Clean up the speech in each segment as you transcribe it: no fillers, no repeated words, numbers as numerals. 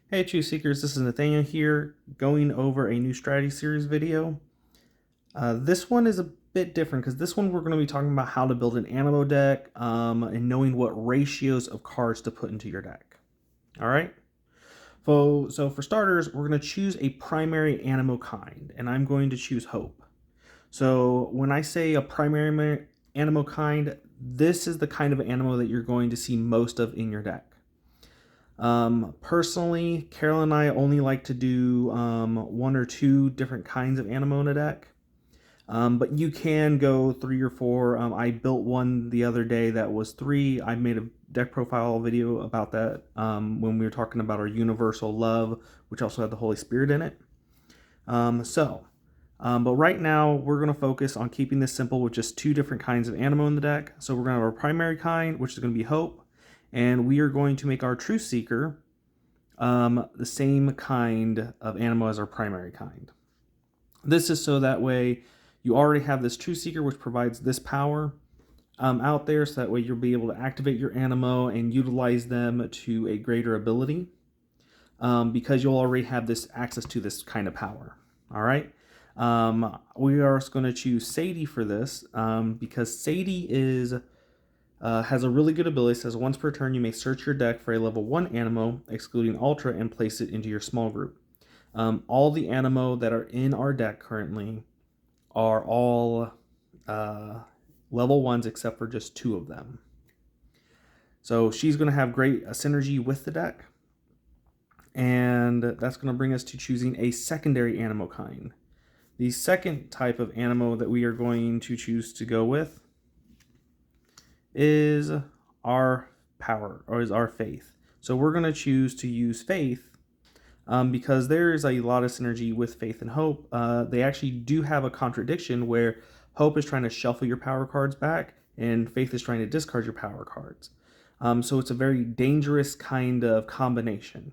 Hey Truth Seekers, this is Nathanael here, going over a new strategy series video. This one is a bit different because this one we're going to be talking about how to build an Animo deck and knowing what ratios of cards to put into your deck. All right. So for starters, we're going to choose a primary Animo kind, and I'm going to choose Hope. So when I say a primary Animo kind, this is the kind of Animo that you're going to see most of in your deck. Personally, Carol and I only like to do one or two different kinds of Animo in a deck. But you can go three or four. I built one the other day that was three. I made a deck profile video about that when we were talking about our Universal Love, which also had the Holy Spirit in it. But right now we're going to focus on keeping this simple with just two different kinds of Animo in the deck. So we're going to have our primary kind, which is going to be Hope. And we are going to make our Truth Seeker the same kind of Animo as our primary kind. This is so that way you already have this Truth Seeker, which provides this power out there, so that way you'll be able to activate your Animo and utilize them to a greater ability because you'll already have this access to this kind of power. All right. We are going to choose Sadie for this because Sadie has a really good ability. It says once per turn you may search your deck for a level 1 Animo, excluding Ultra, and place it into your small group. All the Animo that are in our deck currently are all level 1s except for just two of them. So she's going to have great synergy with the deck. And that's going to bring us to choosing a secondary Animo kind. The second type of Animo that we are going to choose to go with is our power, or is our faith. So we're going to choose to use faith because there is a lot of synergy with faith and hope. They actually do have a contradiction where hope is trying to shuffle your power cards back and faith is trying to discard your power cards. So it's a very dangerous kind of combination.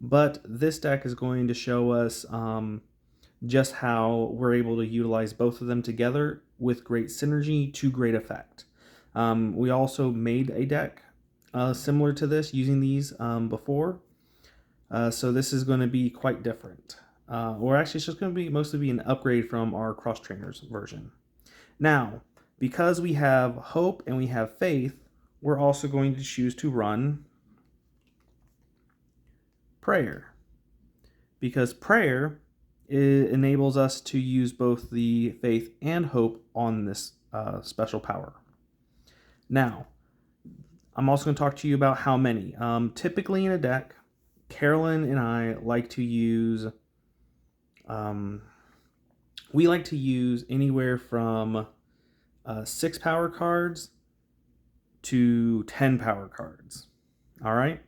But this deck is going to show us just how we're able to utilize both of them together with great synergy to great effect. We also made a deck similar to this using these before. So this is going to be quite different. Or actually it's just going to be mostly be an upgrade from our Cross Trainers version. Now, because we have hope and we have faith, we're also going to choose to run prayer. Because prayer enables us to use both the faith and hope on this special power. Now, I'm also going to talk to you about how many. Typically in a deck, Carolyn and I like to use, we like to use anywhere from 6 power cards to 10 power cards. All right.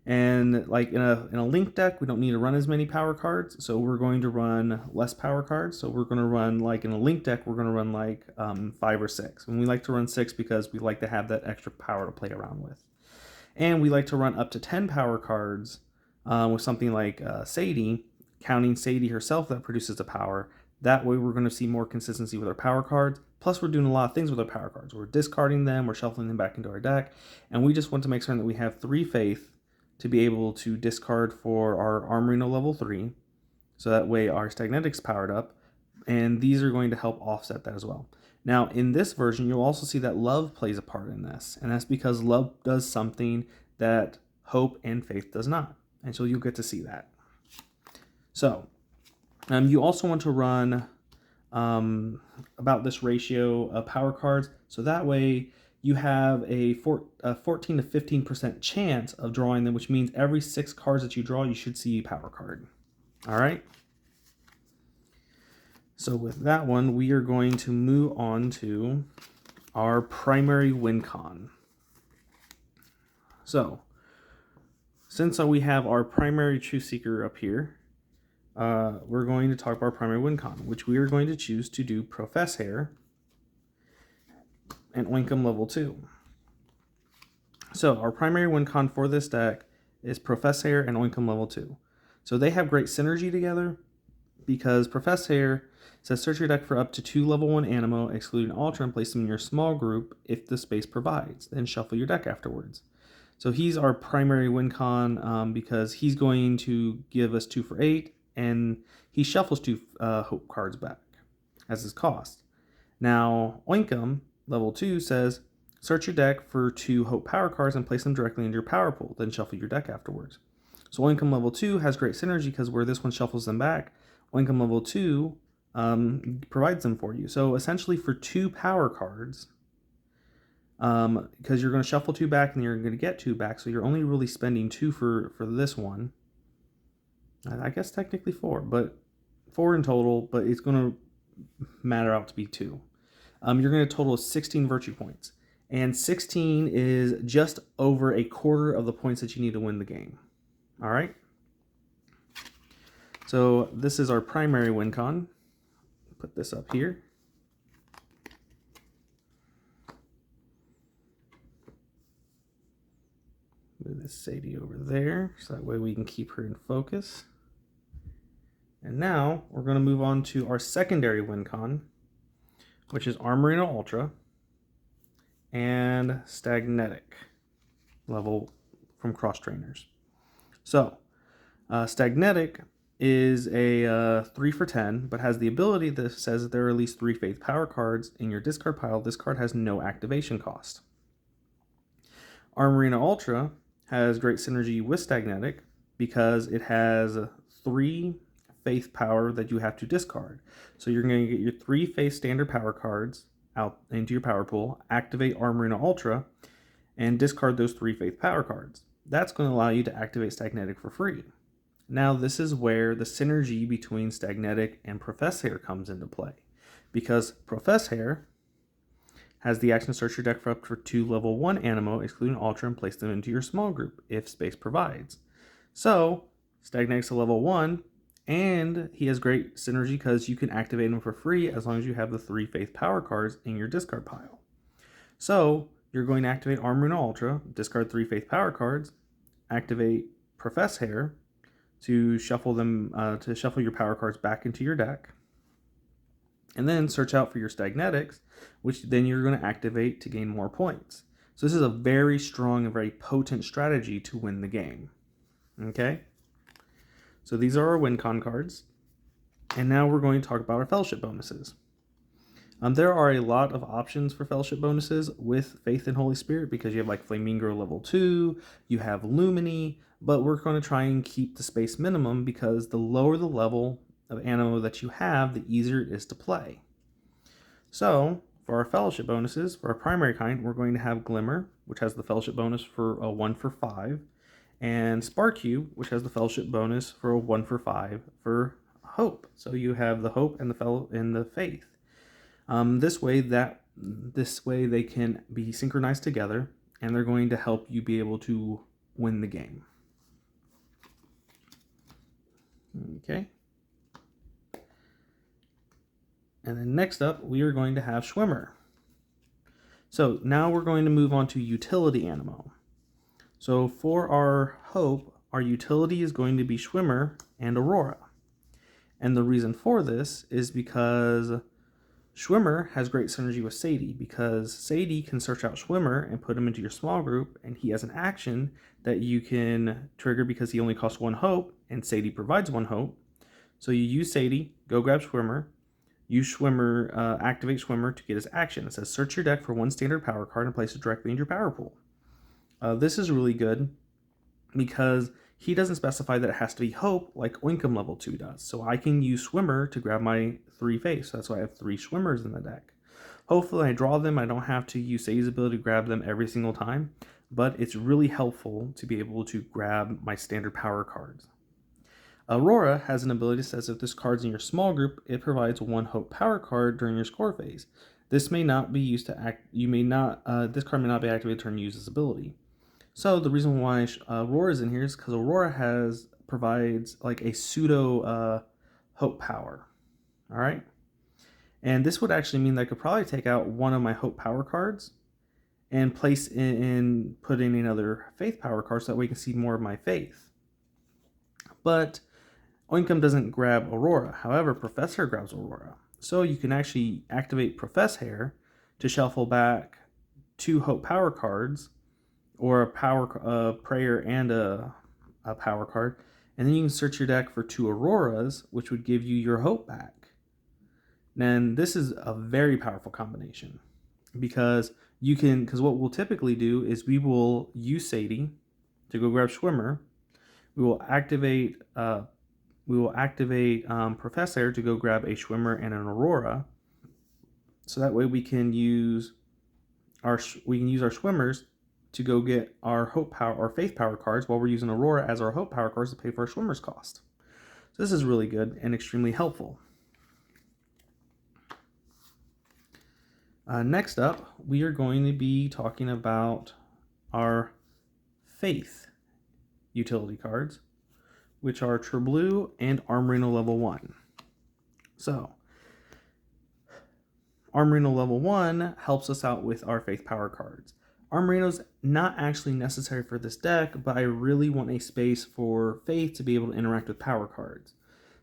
And like in a link deck, we don't need to run as many power cards, so we're going to run less power cards. So we're going to run, like in a link deck, we're going to run like 5 or 6. And we like to run 6 because we like to have that extra power to play around with. And we like to run up to 10 power cards with something like Sadie, counting Sadie herself that produces the power. That way we're going to see more consistency with our power cards. Plus we're doing a lot of things with our power cards. We're discarding them, we're shuffling them back into our deck, and we just want to make sure that we have 3 faith to be able to discard for our Armorino level 3, so that way our Stagnetic's powered up, and these are going to help offset that as well. Now, in this version, you'll also see that love plays a part in this, and that's because love does something that hope and faith does not, and so you'll get to see that. So, you also want to run about this ratio of power cards, so that way you have a 14 to 15% chance of drawing them, which means every 6 cards that you draw, you should see a power card. All right. So with that one, we are going to move on to our primary Wincon. So since we have our primary Truth Seeker up here, we're going to talk about our primary Wincon, which we are going to choose to do Profess Hair and Wincon level 2. So our primary Wincon for this deck is Profess Hair and Wincon level 2. So they have great synergy together because Profess Hair says search your deck for up to 2 level 1 Animo, excluding Ultra, and place them in your small group if the space provides. Then shuffle your deck afterwards. So he's our primary Wincon because he's going to give us 2 for 8, and he shuffles 2 hope cards back as his cost. Now, Oinkum, level 2, says, search your deck for 2 hope power cards and place them directly into your power pool, then shuffle your deck afterwards. So Oinkum level 2 has great synergy because where this one shuffles them back, Oinkum level 2 provides them for you. So essentially for 2 power cards, because you're going to shuffle 2 back and you're going to get 2 back, so you're only really spending 2 for this one. I guess technically 4, but 4 in total, but it's going to matter out to be 2. You're going to total 16 virtue points, and 16 is just over a quarter of the points that you need to win the game. All right. So this is our primary Wincon. Put this up here. Move this Sadie over there, so that way we can keep her in focus. And now we're going to move on to our secondary Wincon, which is Armorino Ultra and Stagnetic level from Cross Trainers. So, Stagnetic is a 3 for 10, but has the ability that says that there are at least 3 Faith Power cards in your discard pile. This card has no activation cost. Armorino Ultra has great synergy with Stagnetic because it has 3 Faith Power that you have to discard. So you're going to get your 3 Faith standard power cards out into your power pool, activate Armorino Ultra, and discard those 3 Faith Power cards. That's going to allow you to activate Stagnetic for free. Now this is where the synergy between Stagnetic and Professor comes into play, because Professor has the action to search your deck for up to 2 level 1 Animo, excluding Ultra, and place them into your small group if space provides. So Stagnetic's a level 1, and he has great synergy because you can activate him for free as long as you have the 3 Faith Power cards in your discard pile. So you're going to activate Armorino Ultra, discard 3 Faith Power cards, activate Professor to shuffle them to shuffle your power cards back into your deck, and then search out for your Stagnetics, which then you're going to activate to gain more points. So this is a very strong and very potent strategy to win the game. Okay? So these are our Wincon cards. And now we're going to talk about our Fellowship bonuses. There are a lot of options for Fellowship bonuses with Faith and Holy Spirit, because you have like Flamingo level 2, you have Lumini, but we're going to try and keep the space minimum because the lower the level of Animo that you have, the easier it is to play. So for our Fellowship bonuses, for our primary kind, we're going to have Glimmer, which has the Fellowship bonus for a 1 for 5, and Sparcue, which has the Fellowship bonus for a 1 for 5 for Hope. So you have the Hope and the Faith. This way they can be synchronized together, and they're going to help you be able to win the game. Okay. And then next up, we are going to have Schwimmer. So now we're going to move on to Utility Animo. So for our Hope, our utility is going to be Schwimmer and Aurora. And the reason for this is because Schwimmer has great synergy with Sadie, because Sadie can search out Schwimmer and put him into your small group, and he has an action that you can trigger because he only costs 1 hope, and Sadie provides 1 hope. So you use Sadie, go grab Schwimmer, use Schwimmer, activate Schwimmer to get his action. It says search your deck for 1 standard power card and place it directly in your power pool. This is really good because he doesn't specify that it has to be Hope like Wincon level 2 does. So I can use Schwimmer to grab my 3 face. That's why I have 3 Schwimmers in the deck. Hopefully I draw them. I don't have to use Sadie's ability to grab them every single time, but it's really helpful to be able to grab my standard power cards. Aurora has an ability that says if this card's in your small group, it provides 1 Hope power card during your score phase. This may not be used to act. This card may not be activated to use this ability. So the reason why Aurora is in here is because Aurora provides like a pseudo Hope power. All right, and this would actually mean that I could probably take out 1 of my Hope power cards and put in another Faith power card, so that way we can see more of my Faith. But Oinkum doesn't grab Aurora. However, Professor grabs Aurora. So you can actually activate Professor to shuffle back 2 Hope power cards or a prayer and a power card. And then you can search your deck for 2 auroras, which would give you your hope back. And this is a very powerful combination because what we'll typically do is we will use Sadie to go grab Swimmer. We will activate Professor to go grab a Swimmer and an Aurora. So that way we can use our Swimmers to go get our Hope Power or Faith Power cards while we're using Aurora as our Hope Power cards to pay for our Swimmers cost. So this is really good and extremely helpful. Next up, we are going to be talking about our Faith utility cards, which are True and Armorino level 1. So, Armorino level 1 helps us out with our Faith Power cards. Armorino's not actually necessary for this deck, but I really want a space for Faith to be able to interact with power cards.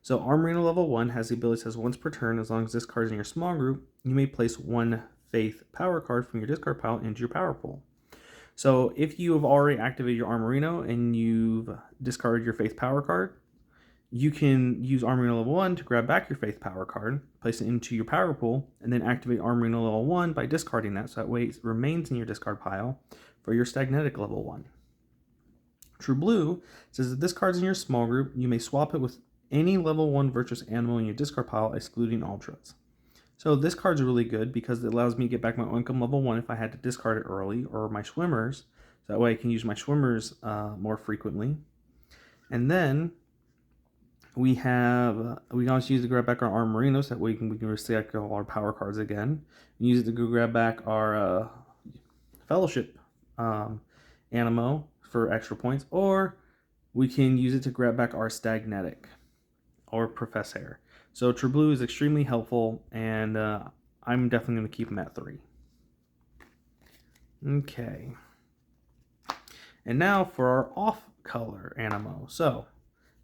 So Armorino level 1 has the ability that says once per turn, as long as this card is in your small group, you may place 1 Faith power card from your discard pile into your power pool. So if you have already activated your Armorino and you've discarded your Faith power card, you can use Armorino level 1 to grab back your Faith power card, place it into your power pool, and then activate Armorino level 1 by discarding that, so that way it remains in your discard pile for your Stagnetic level 1. True Blue says that this card's in your small group, you may swap it with any level 1 virtuous animal in your discard pile, excluding Ultras. So this card's really good because it allows me to get back my Wincon level 1 if I had to discard it early, or my Swimmers, so that way I can use my Swimmers more frequently. And then we can also use it to grab back our Armorino, so that way we can recycle all our power cards again. We use it to go grab back our Fellowship Animo for extra points, or we can use it to grab back our Stagnetic or Professor. So True Blue is extremely helpful, and I'm definitely going to keep them at 3. Okay. And now for our off-color Animo. So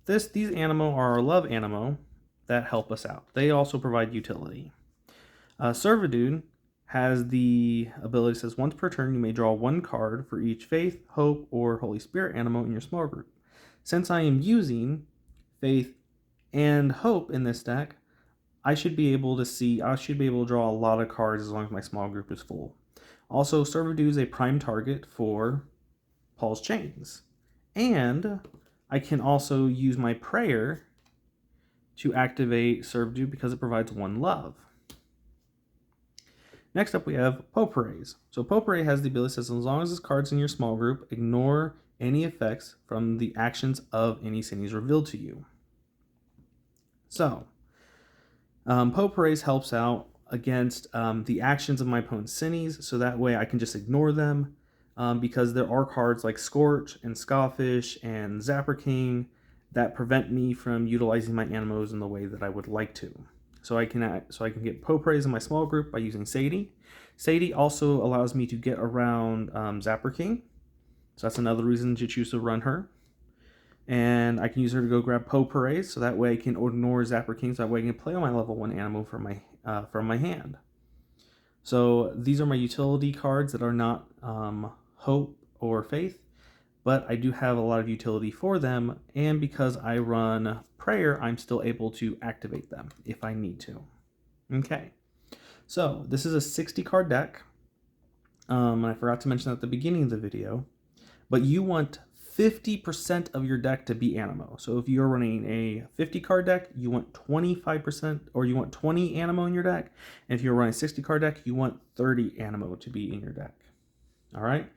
these Animo are our love Animo that help us out. They also provide utility. Servitude has the ability that says once per turn you may draw 1 card for each Faith, Hope, or Holy Spirit Animo in your small group. Since I am using Faith and Hope in this deck, I should be able to draw a lot of cards as long as my small group is full. Also, Servitude is a prime target for Paul's Chains. And I can also use my Prayer to activate Servitude because it provides 1 love. Next up we have Potpourris. So Potpourri has the ability that says as long as this card's in your small group, ignore any effects from the actions of any cities revealed to you. So, Potpourris helps out against the actions of my opponent's Cities, so that way I can just ignore them, because there are cards like Scorch and Scawfish and Zapper King that prevent me from utilizing my Animos in the way that I would like to. So I can get Potpourris in my small group by using Sadie. Sadie also allows me to get around Zapper King, so that's another reason to choose to run her. And I can use her to go grab Potpourris, so that way I can ignore Zapper King, so that way I can play on my level 1 Animo from my hand. So these are my utility cards that are not Hope or Faith, but I do have a lot of utility for them, and because I run Prayer, I'm still able to activate them if I need to. Okay, so this is a 60 card deck, and I forgot to mention that at the beginning of the video, but you want 50% of your deck to be Animo. So if you're running a 50 card deck, you want 25%, or you want 20 Animo in your deck. And if you're running a 60 card deck, you want 30 Animo to be in your deck. All right.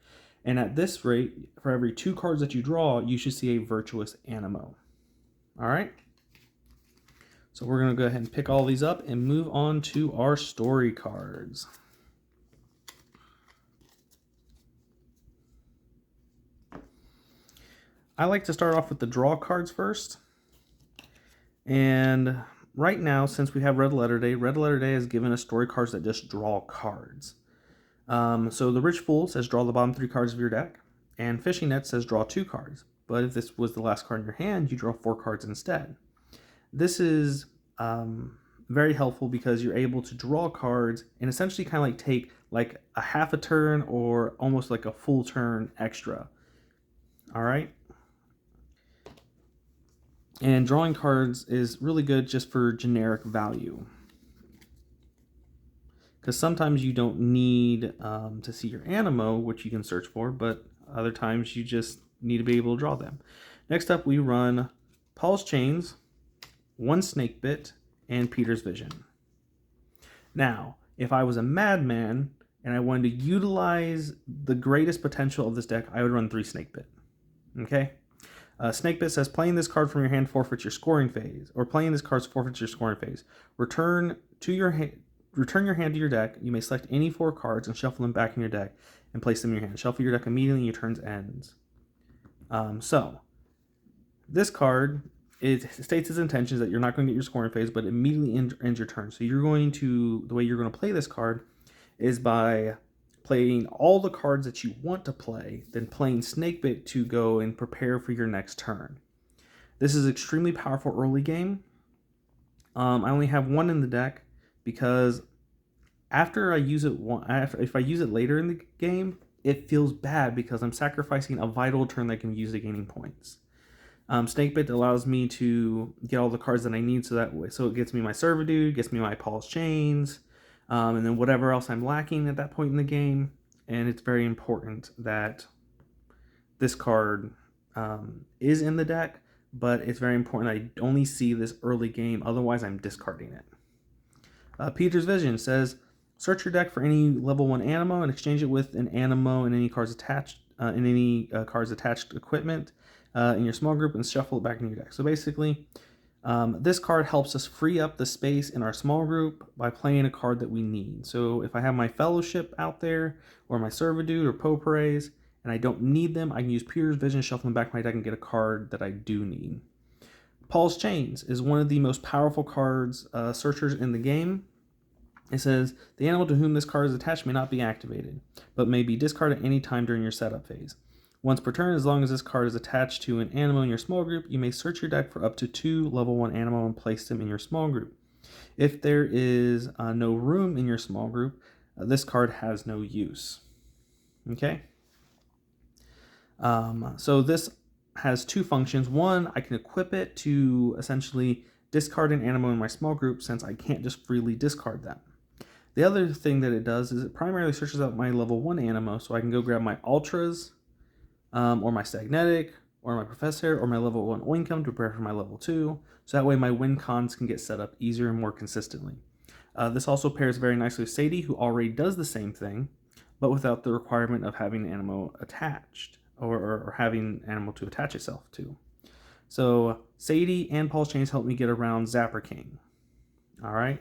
And at this rate, for every 2 cards that you draw, you should see a virtuous Animo. All right. So we're going to go ahead and pick all these up and move on to our story cards. I like to start off with the draw cards first. And right now, since we have Red Letter Day has given us story cards that just draw cards. So the Rich Fool says draw the bottom 3 cards of your deck, and Fishing Net says draw 2 cards. But if this was the last card in your hand, you draw 4 cards instead. This is very helpful because you're able to draw cards and essentially kind of like take like a half a turn or almost like a full turn extra. All right. And drawing cards is really good just for generic value, because sometimes you don't need to see your Animo, which you can search for, but other times you just need to be able to draw them. Next up, we run Paul's Chains, one Snake Bit, and Peter's Vision. Now, if I was a madman and I wanted to utilize the greatest potential of this deck, I would run 3 Snake Bit. Okay? Snake Bit says, playing this card from your hand forfeits your scoring phase, or playing this card forfeits your scoring phase. Return your hand to your deck. You may select any 4 cards and shuffle them back in your deck and place them in your hand. Shuffle your deck immediately and your turn ends. So, this card, it states its intentions that you're not going to get your scoring phase, but immediately ends your turn. So the way you're going to play this card is by playing all the cards that you want to play, then playing Snakebit to go and prepare for your next turn. This is extremely powerful early game. I only have 1 in the deck because after I use it, if I use it later in the game, it feels bad because I'm sacrificing a vital turn that can be used to gaining points. Snakebit allows me to get all the cards that I need, so it gets me my Servitude, gets me my Paul's Chains, and then whatever else I'm lacking at that point in the game. And it's very important that this card is in the deck, but it's very important I only see this early game, otherwise I'm discarding it. Peter's Vision says, search your deck for any level 1 Animo and exchange it with an Animo and any cards attached equipment in your small group and shuffle it back in your deck. So basically, this card helps us free up the space in our small group by playing a card that we need. So if I have my Fellowship out there, or my Servitude or Potpourris, and I don't need them, I can use Peter's Vision, shuffle them back in my deck, and get a card that I do need. Paul's Chains is one of the most powerful cards searchers in the game. It says, the animal to whom this card is attached may not be activated, but may be discarded at any time during your setup phase. Once per turn, as long as this card is attached to an Animo in your small group, you may search your deck for up to 2 level 1 Animo and place them in your small group. If there is no room in your small group, this card has no use. Okay? So this has 2 functions. One, I can equip it to essentially discard an Animo in my small group, since I can't just freely discard them. The other thing that it does is it primarily searches out my level 1 Animo, so I can go grab my Ultras, or my Stagnetic, or my Professor, or my level 1 Wincon to prepare for my level 2, so that way my Wincons can get set up easier and more consistently. This also pairs very nicely with Sadie, who already does the same thing, but without the requirement of having Animo attached, or having Animo to attach itself to. So Sadie and Paul's Chains help me get around Zapper King. Alright?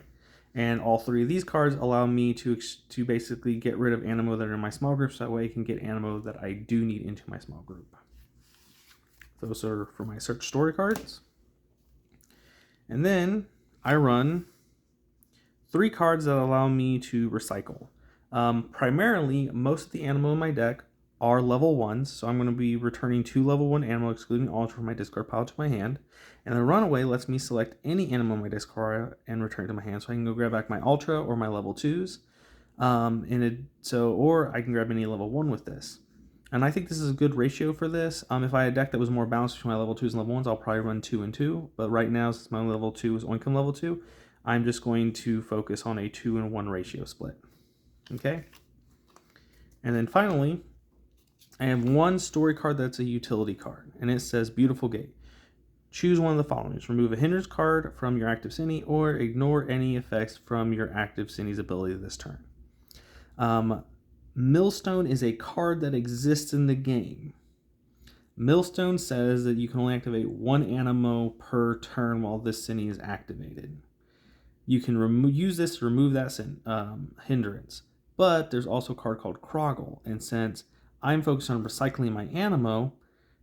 And all 3 of these cards allow me to basically get rid of Animo that are in my small group, so that way I can get Animo that I do need into my small group. Those are for my search story cards. And then I run 3 cards that allow me to recycle. Primarily, most of the Animo in my deck are level 1s, so I'm going to be returning 2 level 1 Animo, excluding Ultra, from my discard pile to my hand. And the Runaway lets me select any Animo in my discard and return it to my hand, so I can go grab back my Ultra or my level 2s. Or I can grab any level 1 with this. And I think this is a good ratio for this. If I had a deck that was more balanced between my level 2s and level 1s, I'll probably run 2 and 2. But right now, since my level 2 is Oinkum level 2, I'm just going to focus on a 2 and 1 ratio split. Okay? And then finally, I have 1 story card that's a utility card, and it says Beautiful Gate. Choose one of the following. Remove a hindrance card from your active Cine, or ignore any effects from your active Cine's ability this turn. Millstone is a card that exists in the game. Millstone says that you can only activate 1 Animo per turn while this Cine is activated. You can use this to remove that hindrance. But there's also a card called Kroggle, and since I'm focused on recycling my Animo,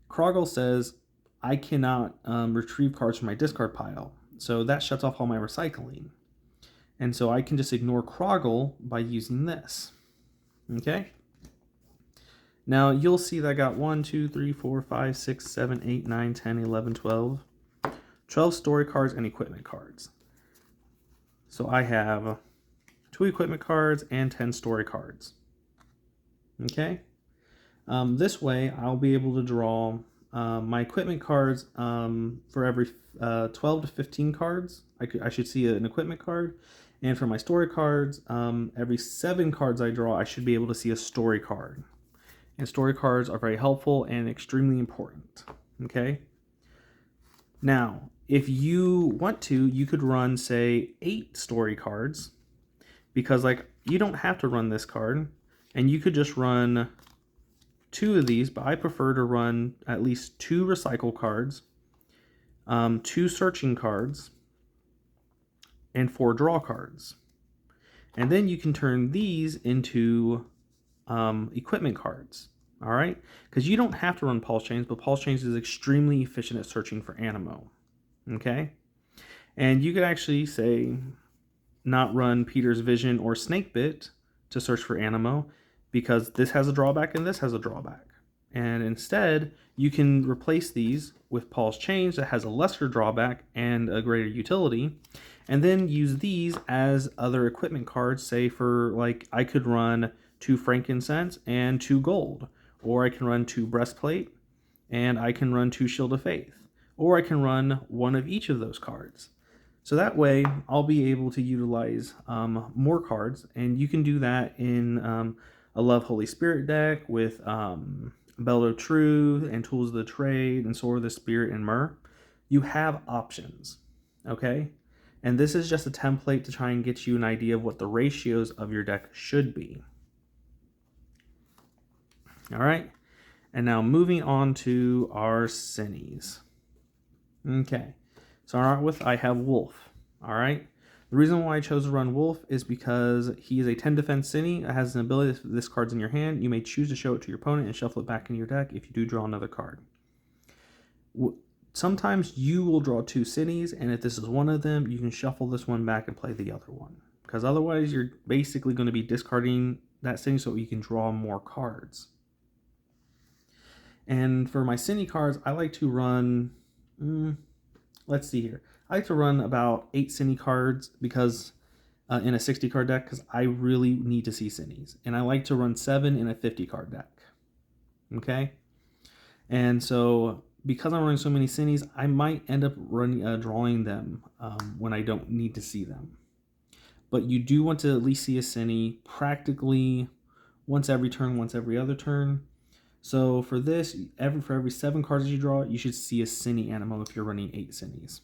Kroggle says I cannot retrieve cards from my discard pile, so that shuts off all my recycling. And so I can just ignore Kroggle by using this. Okay? Now you'll see that I got 1, 2, 3, 4, 5, 6, 7, 8, 9, 10, 11, 12. 12 story cards and equipment cards. So I have 2 equipment cards, and 10 story cards. Okay? This way, I'll be able to draw my equipment cards for every 12 to 15 cards. I should see an equipment card. And for my story cards, every 7 cards I draw, I should be able to see a story card. And story cards are very helpful and extremely important. Okay? Now, if you want to, you could run, say, 8 story cards. Because, like, you don't have to run this card. And you could just run 2 of these, but I prefer to run at least 2 recycle cards, 2 searching cards, and 4 draw cards. And then you can turn these into equipment cards, all right? Because you don't have to run pulse chains, but pulse chains is extremely efficient at searching for Animo, okay? And you could actually, say, not run Peter's Vision or Snakebit to search for Animo, because this has a drawback and this has a drawback. And instead, you can replace these with Pulse Change that has a lesser drawback and a greater utility, and then use these as other equipment cards, say for, like, I could run 2 frankincense and 2 gold, or I can run 2 breastplate, and I can run 2 shield of faith, or I can run 1 of each of those cards. So that way, I'll be able to utilize more cards, and you can do that in a Love Holy Spirit deck with Belt of Truth and Tools of the Trade and Sword of the Spirit and Myrrh. You have options, okay? And this is just a template to try and get you an idea of what the ratios of your deck should be. All right, and now moving on to our Cinnies. Okay, so I have Wolf, all right? The reason why I chose to run Wolf is because he is a 10 defense Cinny. It has an ability, if this card's in your hand, you may choose to show it to your opponent and shuffle it back into your deck if you do draw another card. Sometimes you will draw 2 Cinnies, and if this is one of them, you can shuffle this one back and play the other one. Because otherwise, you're basically going to be discarding that Cinny so you can draw more cards. And for my Cinny cards, I like to run, let's see here. I like to run about 8 Cinny cards because in a 60 card deck, because I really need to see Cinnies. And I like to run 7 in a 50 card deck. Okay? And so because I'm running so many Cinnies, I might end up drawing them when I don't need to see them. But you do want to at least see a Cinny practically once every turn, once every other turn. So for this, for every 7 cards you draw, you should see a Cinny Animo if you're running 8 Cinnies.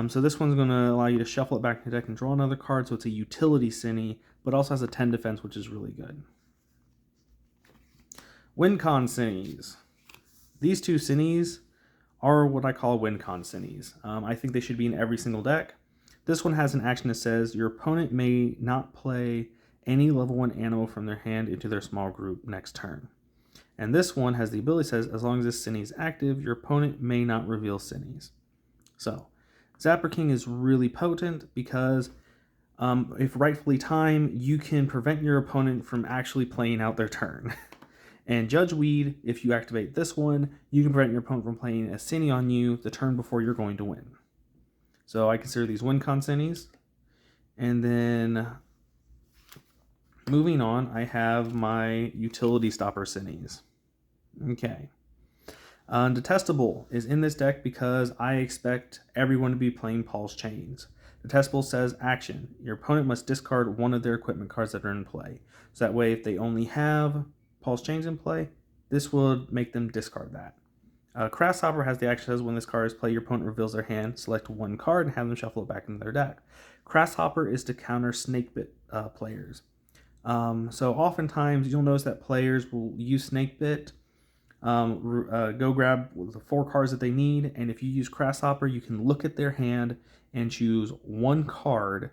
So this one's going to allow you to shuffle it back in the deck and draw another card, so it's a utility Cinny, but also has a 10 defense, which is really good. Wincon Cinnies. These 2 Cinnies are what I call Wincon Cinnies. I think they should be in every single deck. This one has an action that says, your opponent may not play any level 1 Animo from their hand into their small group next turn. And this one has the ability that says, as long as this Cinny is active, your opponent may not reveal Cinnies. So, Zapper King is really potent because if rightfully timed, you can prevent your opponent from actually playing out their turn. And Judge Weed, if you activate this one, you can prevent your opponent from playing a Cinny on you the turn before you're going to win. So I consider these Wincon Cinnies. And then moving on, I have my Utility Stopper Cinnies. Okay. Detestable is in this deck because I expect everyone to be playing Pulse Chains. Detestable says action. Your opponent must discard 1 of their equipment cards that are in play. So that way, if they only have Pulse Chains in play, this will make them discard that. Grasshopper has the action that says when this card is played, your opponent reveals their hand, select 1 card, and have them shuffle it back into their deck. Grasshopper is to counter Snakebit players. So oftentimes, you'll notice that players will use Snakebit, go grab the 4 cards that they need, and if you use Grasshopper, you can look at their hand and choose 1 card,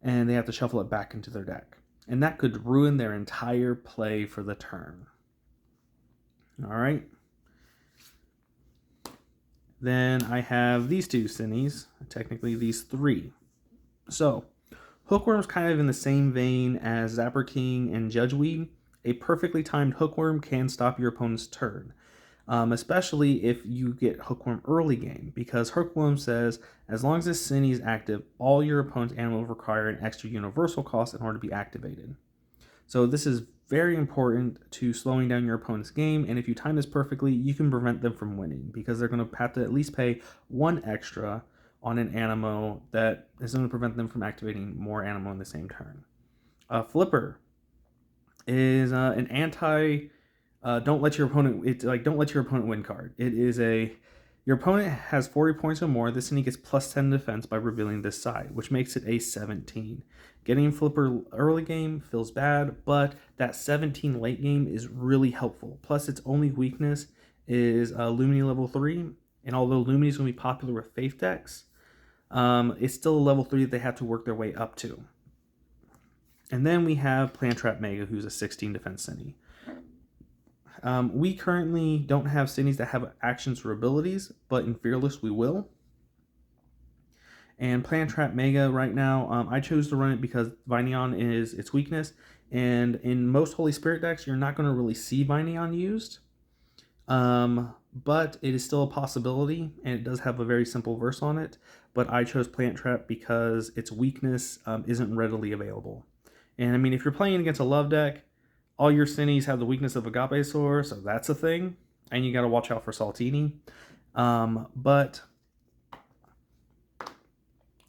and they have to shuffle it back into their deck. And that could ruin their entire play for the turn. Alright. Then I have these 2 Cinnies, technically these 3. So, Hookworm's kind of in the same vein as Zapper King and Judge Weed. A perfectly timed Hookworm can stop your opponent's turn. especially if you get Hookworm early game, because Hookworm says as long as this Cine is active, all your opponent's animals require an extra universal cost in order to be activated. So this is very important to slowing down your opponent's game, and if you time this perfectly, you can prevent them from winning, because they're going to have to at least pay one extra on an Animo that is going to prevent them from activating more Animo in the same turn. Flipper is an anti don't let your opponent win card. It is your opponent has 40 points or more. This Cine gets plus 10 defense by revealing this side, which makes it a 17. Getting Flipper early game feels bad, but that 17 late game is really helpful. Plus, its only weakness is Lumini level 3, and although Lumini is going to be popular with Faith decks, it's still a level 3 that they have to work their way up to. And then we have Plant Trap Mega, who's a 16 defense Cine. We currently don't have Cines that have actions or abilities, but in Fearless we will. And Plant Trap Mega right now, I chose to run it because Vineon is its weakness, and in most Holy Spirit decks, you're not going to really see Vineon used. But it is still a possibility, and it does have a very simple verse on it, but I chose Plant Trap because its weakness isn't readily available. And I mean, if you're playing against a love deck, all your Cines have the weakness of Agapesaur, so that's a thing, and you got to watch out for Saltini. But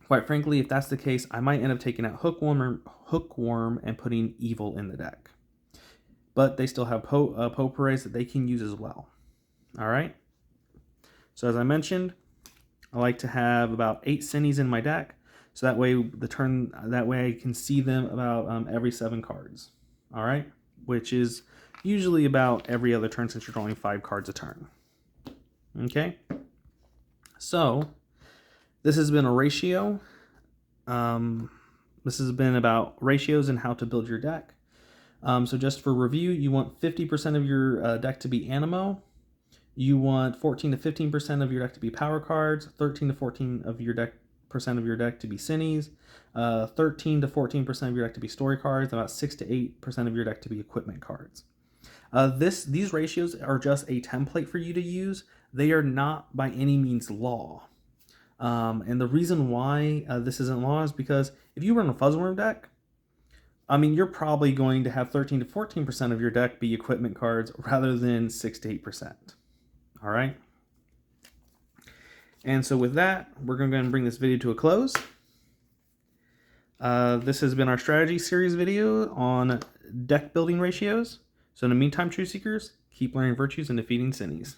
quite frankly, if that's the case, I might end up taking out Hookworm and putting Evil in the deck. But they still have Potpourris that they can use as well. All right. So as I mentioned, I like to have about 8 Cines in my deck, so that way I can see them about every 7 cards. All right, which is usually about every other turn since you're drawing 5 cards a turn. Okay. So this has been a ratio. This has been about ratios and how to build your deck. So just for review, you want 50% of your deck to be Animo. You want 14 to 15% of your deck to be power cards, 13 to 14% of your deck to be Cines, 13 to 14% of your deck to be story cards, about 6 to 8% of your deck to be equipment cards. These ratios are just a template for you to use. They are not by any means law. And the reason why this isn't law is because if you run a Fuzzworm deck, I mean, you're probably going to have 13 to 14% of your deck be equipment cards rather than 6 to 8%. All right. And so with that, we're going to bring this video to a close. This has been our strategy series video on deck building ratios. So in the meantime, Truth Seekers, keep learning virtues and defeating Cines.